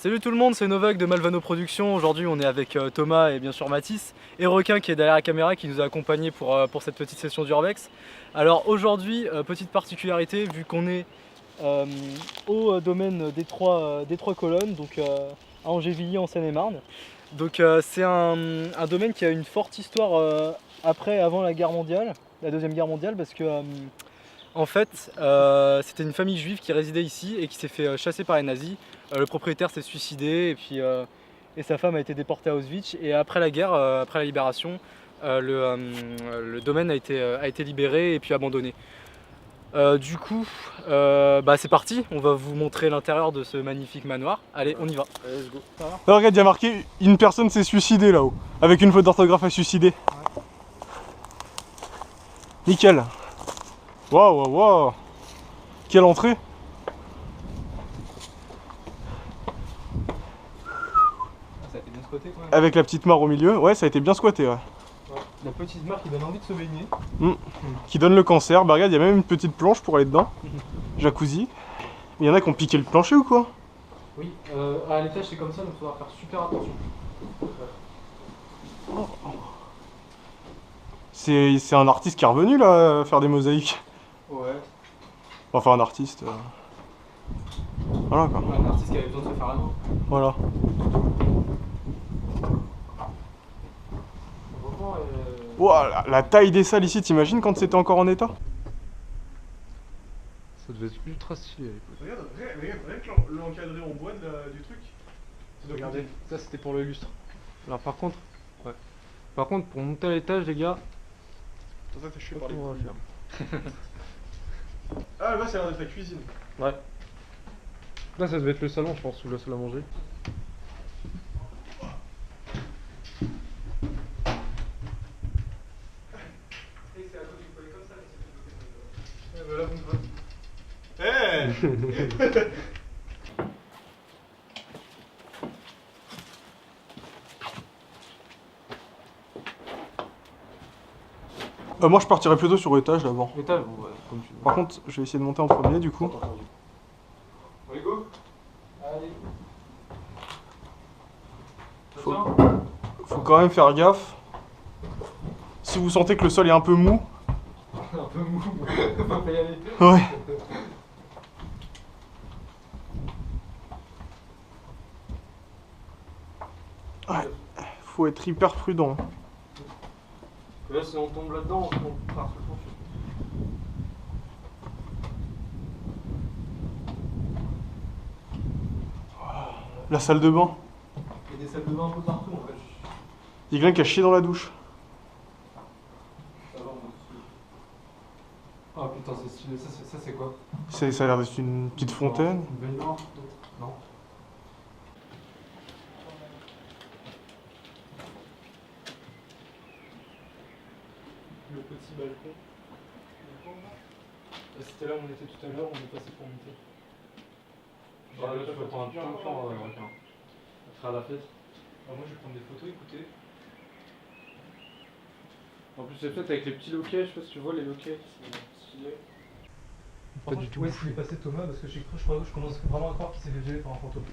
Salut tout le monde, c'est Novak de Malvano Productions. Aujourd'hui on est avec Thomas et bien sûr Mathis et Requin qui est derrière la caméra qui nous a accompagnés pour cette petite session d'Urbex. Alors aujourd'hui, petite particularité, vu qu'on est au domaine des trois colonnes, donc à Angévilly en Seine-et-Marne. Donc c'est un domaine qui a une forte histoire avant la guerre mondiale, la deuxième guerre mondiale, parce que en fait, c'était une famille juive qui résidait ici et qui s'est fait chasser par les nazis. Le propriétaire s'est suicidé et sa femme a été déportée à Auschwitz. Et après la guerre, après la libération, le domaine a été libéré et puis abandonné. Du coup, c'est parti, on va vous montrer l'intérieur de ce magnifique manoir. Allez, on y va. Allez, let's go. Là, regarde, il y a marqué une personne s'est suicidée là-haut, avec une faute d'orthographe à suicider. Ouais. Nickel. Waouh, waouh, waouh. Quelle entrée. Ça a été bien squatté quand même. Avec la petite mare au milieu, ouais, ça a été bien squatté, ouais. La petite mare qui donne envie de se baigner. Qui donne le cancer. Bah regarde, il y a même une petite planche pour aller dedans. Jacuzzi. Il y en a qui ont piqué le plancher ou quoi? Oui, à l'étage c'est comme ça, donc il faudra faire super attention. Oh. C'est un artiste qui est revenu là, faire des mosaïques. Ouais. Enfin un artiste. Voilà quoi. Un artiste qui avait besoin de se faire la main. Voilà. Wow, la taille des salles ici, t'imagines quand c'était encore en état? Ça devait être ultra stylé. Regarde que l'encadré en bois du truc. Regardez, ça c'était pour le lustre. Alors par contre, pour monter à l'étage les gars, Ça fait chier par les couilles. Ah là c'est l'air d'être la cuisine. Ouais. Là ça devait être le salon je pense, ou la salle à manger. Moi je partirais plutôt sur étage d'abord. Étage, bon, ouais, comme tu veux. Par contre, je vais essayer de monter en premier du coup. On les go. Allez. Faut quand même faire gaffe. Si vous sentez que le sol est un peu mou. Un peu mou, faut pas y aller. Ouais. Ouais, faut être hyper prudent. Là si on tombe là-dedans, on part sur le plancher. La salle de bain. Il y a des salles de bain un peu partout en fait. Il y a quelqu'un qui a chié dans la douche. Ça va, oh putain c'est stylé, ça c'est quoi? Ça a l'air d'être une petite fontaine. Une baignoire peut-être? Non. Le petit balcon. C'était là où on était tout à l'heure, on est passé pour monter. Là tu peux prendre un plan faire la fête. Alors moi je vais prendre des photos, écoutez. En plus c'est fait avec les petits loquets, je sais pas si tu vois les loquets. Stylé. Pas du tout. Ouais, je vais passer Thomas parce que je commence vraiment à croire qu'il s'est fait violer par un fantôme.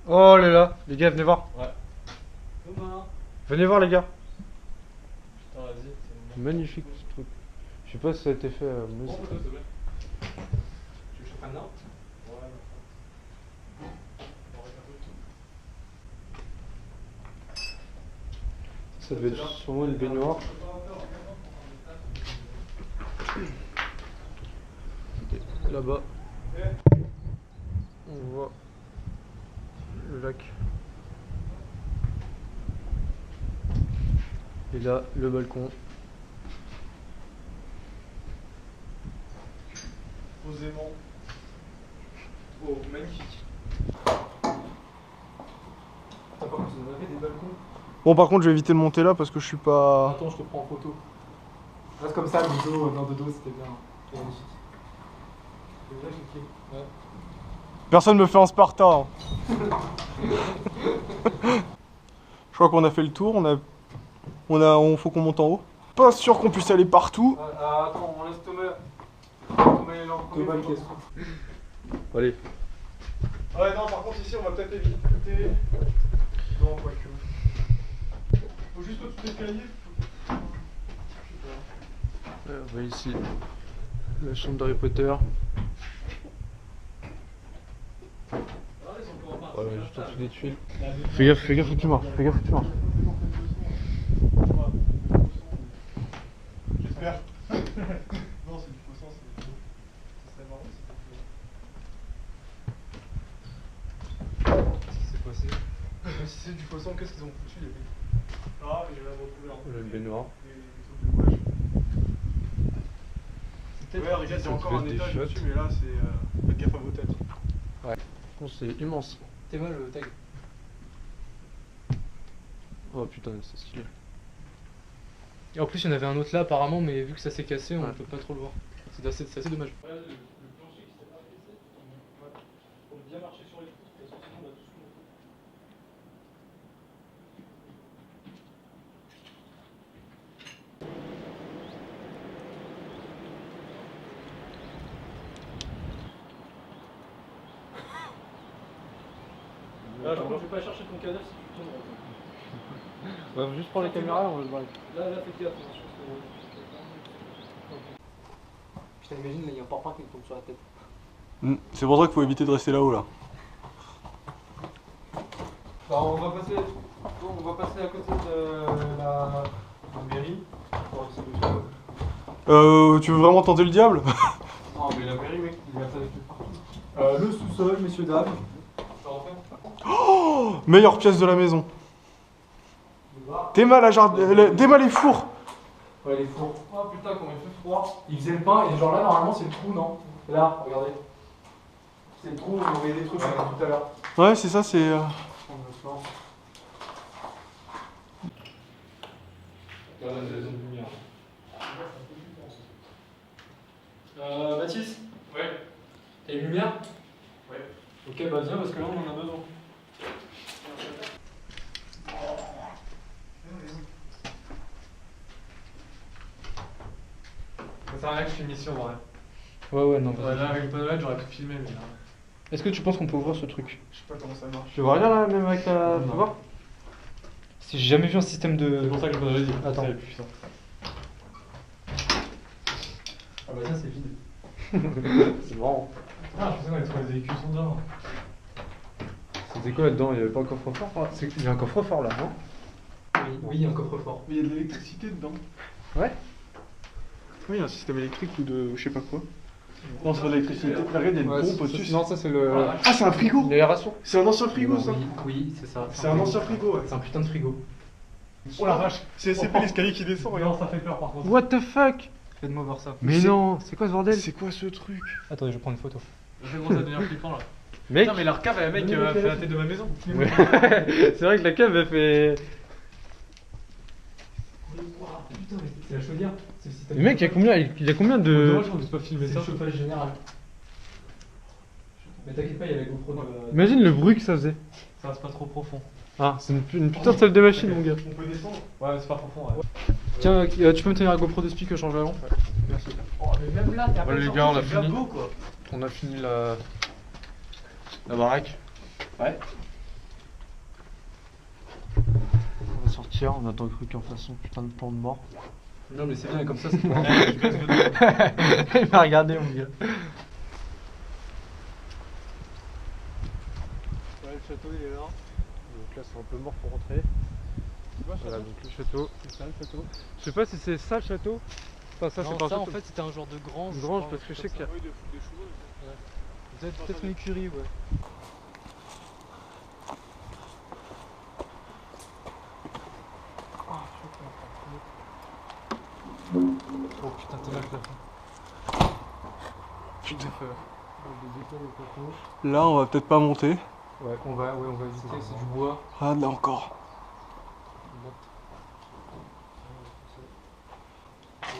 Oh là là, les gars venez voir. Ouais. Thomas. Venez voir les gars. Putain vas-y, c'est Magnifique ce truc. Je sais pas si ça a été fait mais bon. c'est- Photo s'il te plaît. Tu veux que je te prenne là? Ouais. Ça devait être sûrement une baignoire. Là-bas, on voit le lac. Et là, le balcon. Posément. Oh, magnifique. T'as pas besoin des balcons? Bon par contre je vais éviter de monter là parce que je suis pas... Attends, je te prends en photo. Reste comme ça, le dos, dans de dos, c'était bien. C'était magnifique. C'est vrai, j'ai cliqué. Ouais. Personne me fait un Sparta. Hein. Je crois qu'on a fait le tour, faut qu'on monte en haut. Pas sûr qu'on puisse aller partout. Attends, on laisse Thomas. Thomas est là en premier. Allez. Ouais, non, par contre, ici, on va peut-être éviter. Non, quoique. Faut juste au-dessus de l'escalier. On va ici. La chambre d'Harry Potter. Ouais, juste en dessous des tuiles. Fais gaffe où tu marches, fais gaffe où tu marches. J'espère. Non, c'est du poisson, c'est. Ça serait marrant si Qu'est-ce qui s'est passé? Si c'est du poisson, qu'est-ce qu'ils ont foutu les mecs? Ah, mais j'ai rien retrouvé. J'ai une baignoire. Des trucs de gouache. Ouais, regarde, il y a ça encore devait un être des étage chiottes. dessus, mais là, c'est. Faites gaffe à vos têtes. Ouais. C'est immense. T'es mal le tag. Oh putain, c'est stylé. Et en plus, il y en avait un autre là apparemment, mais vu que ça s'est cassé, on Ouais. peut pas trop le voir. C'est assez dommage. Le plancher qui s'était pas cassé, faut bien marcher sur les poutres, parce que sinon on va tous monter. Là, par contre, je vais pas chercher ton cadavre si tu tournes. Ouais, juste prendre les caméras, on va se barrer. Là, fais gaffe, je pense que. Putain, imagine, là, il y a un parpaing qui me tombe sur la tête. C'est pour ça qu'il faut éviter de rester là-haut là. Alors, on va passer à côté de la mairie. Tu veux vraiment tenter le diable? Non, mais la mairie, mec, il y a ça des trucs partout. Le sous-sol, messieurs, dames. Ça refait? Oh, meilleure pièce de la maison. Théma la jardin. Théma les fours. Ouais, les fours. Oh putain, comment il fait froid. Il faisait le pain, et genre là, normalement, c'est le trou, non? Là, regardez. C'est le trou où on voyait des trucs tout à l'heure. Ouais, c'est ça, c'est. Regarde la maison de lumière. Mathis, Ouais. t'as une lumière? Ouais. Ok, bah viens, parce que là, on en a besoin. Ça sert à rien que je filme ici en vrai. Ouais, non. Ouais, là, avec le panneau j'aurais pu filmer, mais là. Est-ce que tu penses qu'on peut ouvrir ce truc? Je sais pas comment ça marche. Tu vois rien là, même avec la. Tu vois? Si j'ai jamais vu un système de. C'est pour ça que je me dit. Attends. C'est puissant. Ah bah tiens, c'est vide. C'est marrant. Ah, je sais pas, les véhicules sont dedans. C'était quoi là-dedans? Il y avait pas un coffre-fort? Il y a un coffre-fort là, non? Oui, un coffre-fort. Mais il y a de l'électricité dedans. Ouais. Oui, il y a un système électrique ou de. je sais pas quoi. Non, c'est pas de l'électricité. Regarde, il y a une Ouais, pompe au-dessus. non, ça c'est le. Ah, c'est un frigo! L'aération. C'est un ancien frigo ça! Oui, c'est ça. C'est un ancien frigo, ouais. C'est un putain de frigo. Oh la vache! C'est l'escalier qui descend, regarde. Non, ça fait peur par contre. What the fuck? Faites-moi voir ça. Mais non, c'est quoi ce bordel? C'est quoi ce truc? Attendez, je prends une photo. Je commence à devenir flippant là. Mec, Putain, mais la recave, elle, mec, fait la tête de ma maison. ouais. C'est vrai que la cave elle fait. Putain, mais c'est la chaudière. C'est le système. Mais mec, il y a combien de. Dommage qu'on puisse pas filmer C'est ça. le chauffage général. Mais t'inquiète pas, il y a la GoPro de. Imagine le bruit que ça faisait. Ça reste pas trop profond. Ah, c'est une putain de salle de machine, mon gars. On peut descendre? Ouais, mais c'est pas profond, ouais. Tiens, tu peux me tenir la GoPro de speak que je change la lampe? Merci. Oh, mais même là, t'as Voilà, les gars, on a fini. beau quoi. On a fini la baraque. Ouais. On va sortir, on attend le truc en façon putain de plan de mort. Non, mais c'est bien, comme ça, c'est pour. Il m'a regardé, mon gars. Ouais, le château il est là. Donc là, c'est un peu mort pour rentrer. Voilà, donc le château. C'est ça le château? Je sais pas si c'est ça le château. Enfin, ça, c'est pas un ça, en château. fait, c'était un genre de grange. Une grange, parce que je sais qu'il y a. Oui, des chevaux. Peut-être une écurie, ouais. Oh putain, t'es mal fait. Putain. Des étoiles au coco. Là, on va peut-être pas monter. Ouais, on va éviter, c'est du bois. Ah, là encore.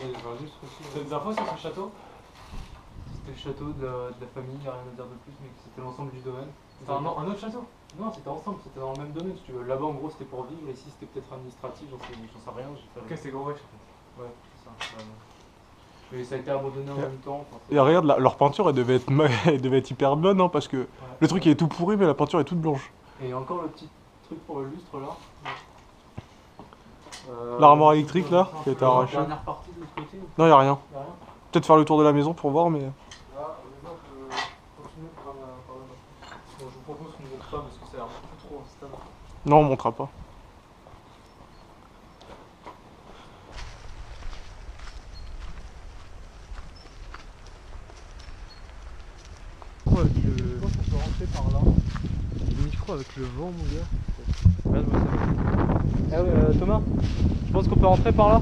T'as des infos sur ce château? C'était le château de la famille, y a rien à dire de plus, mais que c'était l'ensemble du domaine. C'était un autre château? Non, c'était ensemble, c'était dans le même domaine si tu veux. Là-bas en gros c'était pour vivre, ici c'était peut-être administratif, j'en sais rien. J'ai fait Ok, c'est gros riche en fait. Ouais, c'est ça. Vraiment. Mais ça a été abandonné en même temps. Et regarde, leur peinture, elle devait être, elle devait être hyper bonne, hein, parce que le truc il est tout pourri, mais la peinture est toute blanche. Et encore le petit truc pour le lustre là. L'armoire électrique là, qui a été arrachée. La dernière partie de l'autre côté. Non, y a rien. Y a rien. Peut-être faire le tour de la maison pour voir, mais. Là, on peut continuer par là-bas. Bon, je vous propose qu'on ne monte pas parce que ça a l'air beaucoup trop instable. Non, on montera pas. Je pense qu'on peut rentrer par là. Limite, je crois, avec le vent, mon gars. Regarde-moi ça. Ah ouais, Thomas, je pense qu'on peut rentrer par là.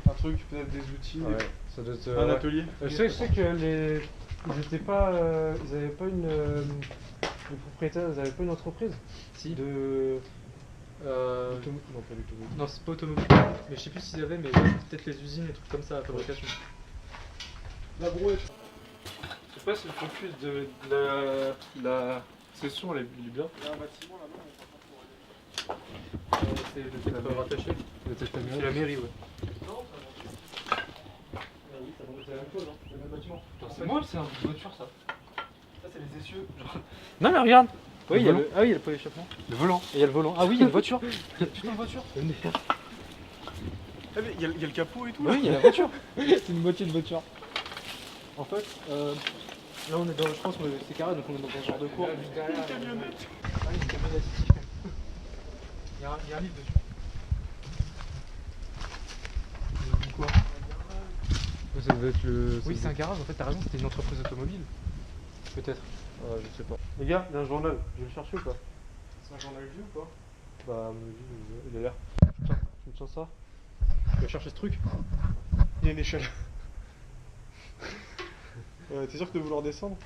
Un truc, peut-être des outils, Ouais, ça doit être. un atelier. Je sais que les. Ils étaient pas. Ils avaient pas une. Les propriétaires, ils avaient pas une entreprise. Si. De. Non, pas du tout. non, c'est pas automobile. Mais je sais plus s'ils avaient, mais peut-être les usines et trucs comme ça, la fabrication. La brouette. Je sais pas si le focus de la session elle est bien. Il y a un bâtiment là-bas. C'est peut-être rattaché. C'est la mairie, ouais. C'est la même chose, hein. C'est le même bâtiment. C'est moi, c'est une voiture ça. Ça, c'est les essieux. Non, mais regarde. Oui, Le il y a volant. le... Ah oui, il y a le pot d'échappement. Le volant. Et il y a le volant. Ah oui, il y a une voiture. Putain, une voiture. Ah, mais il y a le capot et tout. Oui, il y a la voiture. C'est une moitié de voiture. En fait, là on est dans, je pense que c'est carré, donc on est dans un genre de cours. Une camionnette. Ah, une camionnette ici. Il y a un livre dessus. Quoi? Ça devait être le. Oui, c'est un garage, en fait, t'as raison, c'était une entreprise automobile. Peut-être. Je sais pas. Les gars, il y a un journal. Je vais le chercher ou pas? C'est un journal vieux ou pas? Bah, à mon avis, il a l'air. Tiens, tu me sens ça? Tu vas chercher ce truc? Il y a une échelle. T'es sûr que de vouloir descendre?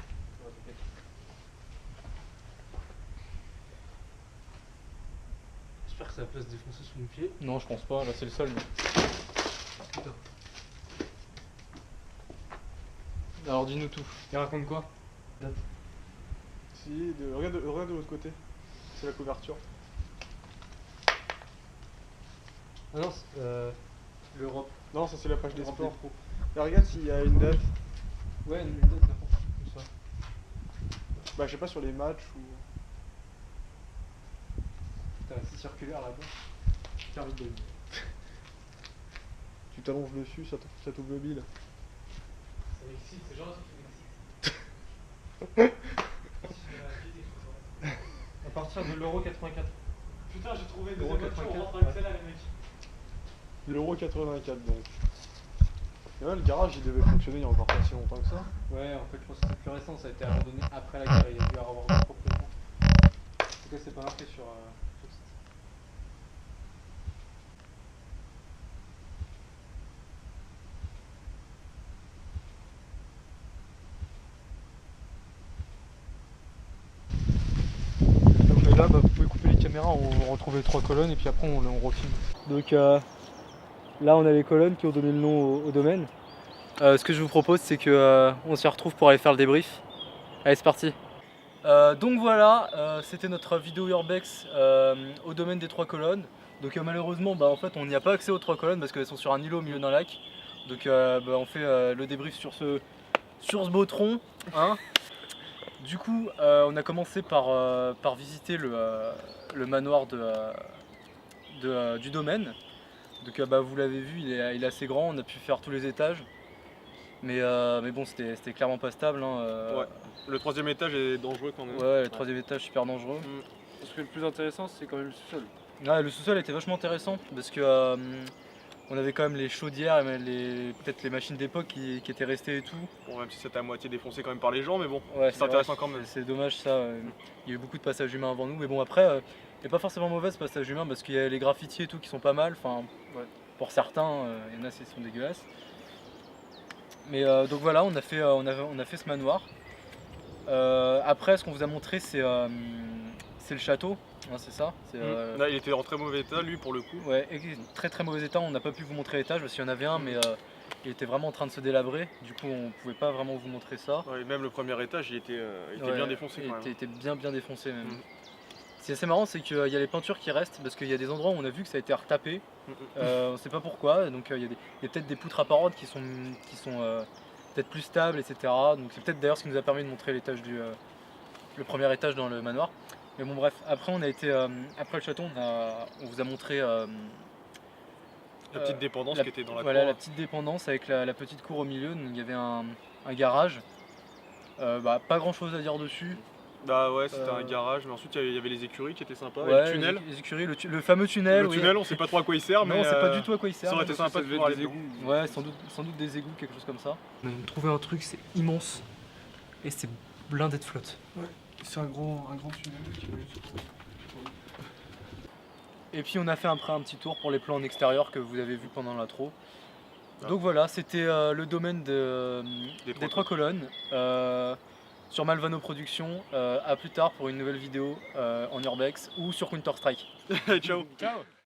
J'espère que ça va pas se défoncer sous mon pied. Non, je pense pas, là c'est le sol. Mais... Putain. Alors dis-nous tout. Il raconte quoi? Si, regarde de l'autre côté. C'est la couverture. Ah non, c'est. L'Europe. Non, ça c'est la page des L'Europe sports. des pros. Et regarde s'il y a une date. Ouais, une date n'importe où, ça. Bah, je sais pas, sur les matchs ou. T'as la scie circulaire là-bas. Super vite de lui. Tu t'allonges dessus, ça t'ouvre le bide. Ça m'excite, c'est genre ça m'excite. À partir de l'euro 84. Putain, j'ai trouvé des Euro voitures, on 84, rentre avec ouais. celle-là, les mecs. De l'euro 84 donc. Et ouais, le garage il devait fonctionner il y a encore pas si longtemps que ça. Ouais, en fait, je pense que c'est plus récent, ça a été abandonné après la guerre, il a dû avoir un propriétaire. En tout cas, c'est pas marqué sur le site. Donc là, bah, vous pouvez couper les caméras, on retrouve les 3 colonnes et puis après on refilme. Donc là, on a les colonnes qui ont donné le nom au domaine. Ce que je vous propose, c'est que on s'y retrouve pour aller faire le débrief. Allez, c'est parti. Donc voilà, c'était notre vidéo urbex au domaine des 3 colonnes. Donc malheureusement, bah, en fait, on n'y a pas accès aux 3 colonnes parce qu'elles sont sur un îlot au milieu d'un lac. Donc bah, on fait le débrief sur ce beau tronc. Hein. Du coup, on a commencé par visiter le manoir du domaine. Donc bah, vous l'avez vu, il est assez grand, on a pu faire tous les étages. Mais bon, c'était clairement pas stable. Hein, Ouais. Le 3ème étage est dangereux quand même. Ouais, le 3ème étage super dangereux. Parce que le plus intéressant, c'est quand même le sous-sol. Ouais, le sous-sol était vachement intéressant parce que on avait quand même les chaudières, peut-être les machines d'époque qui étaient restées et tout. Bon, même si c'était à moitié défoncé quand même par les gens, mais bon, Ouais, c'est intéressant quand même. C'est dommage ça. Il y a eu beaucoup de passages humains avant nous, mais bon après, il n'est pas forcément mauvais ce passage humain parce qu'il y a les graffitis et tout qui sont pas mal. Enfin, Ouais. pour certains, il y en a qui sont dégueulasses. Mais donc voilà, on a fait ce manoir. Après, ce qu'on vous a montré, c'est le château, hein, c'est ça. Là, il était en très mauvais état, lui, pour le coup. Ouais, très très mauvais état. On n'a pas pu vous montrer l'étage parce qu'il y en avait un, mais il était vraiment en train de se délabrer. Du coup, on pouvait pas vraiment vous montrer ça. Ouais, même le premier étage, il était Ouais, bien défoncé quand même. Il était bien défoncé même. Ce qui est assez marrant, c'est qu'il y a les peintures qui restent parce qu'il y a des endroits où on a vu que ça a été retapé. On sait pas pourquoi. Donc il y a peut-être des poutres apparentes qui sont peut-être plus stables, etc. Donc c'est peut-être d'ailleurs ce qui nous a permis de montrer l'étage le premier étage dans le manoir. Mais bon bref, après on a été après le château, on vous a montré La petite dépendance qui était dans la voilà, cour. la petite dépendance avec la petite cour au milieu. Donc, il y avait un garage. Pas grand chose à dire dessus. Bah ouais, c'était un garage, mais ensuite il y avait les écuries qui étaient sympas, et Ouais, le tunnel. les écuries, le fameux tunnel. Le oui. tunnel, on sait pas trop à quoi il sert, mais Non, on sait pas du tout à quoi il sert. ça aurait été mais sympa de pouvoir aller dedans. Ouais, sans doute des égouts, quelque chose comme ça. On a trouvé un truc, c'est immense. Et c'est blindé de flotte. C'est un grand tunnel. Et puis on a fait après un petit tour pour les plans en extérieur que vous avez vu pendant l'intro. Ah. Donc voilà, c'était le domaine des trois colonnes. Sur Malvano Productions. À plus tard pour une nouvelle vidéo en Urbex ou sur Counter-Strike. Ciao. Ciao.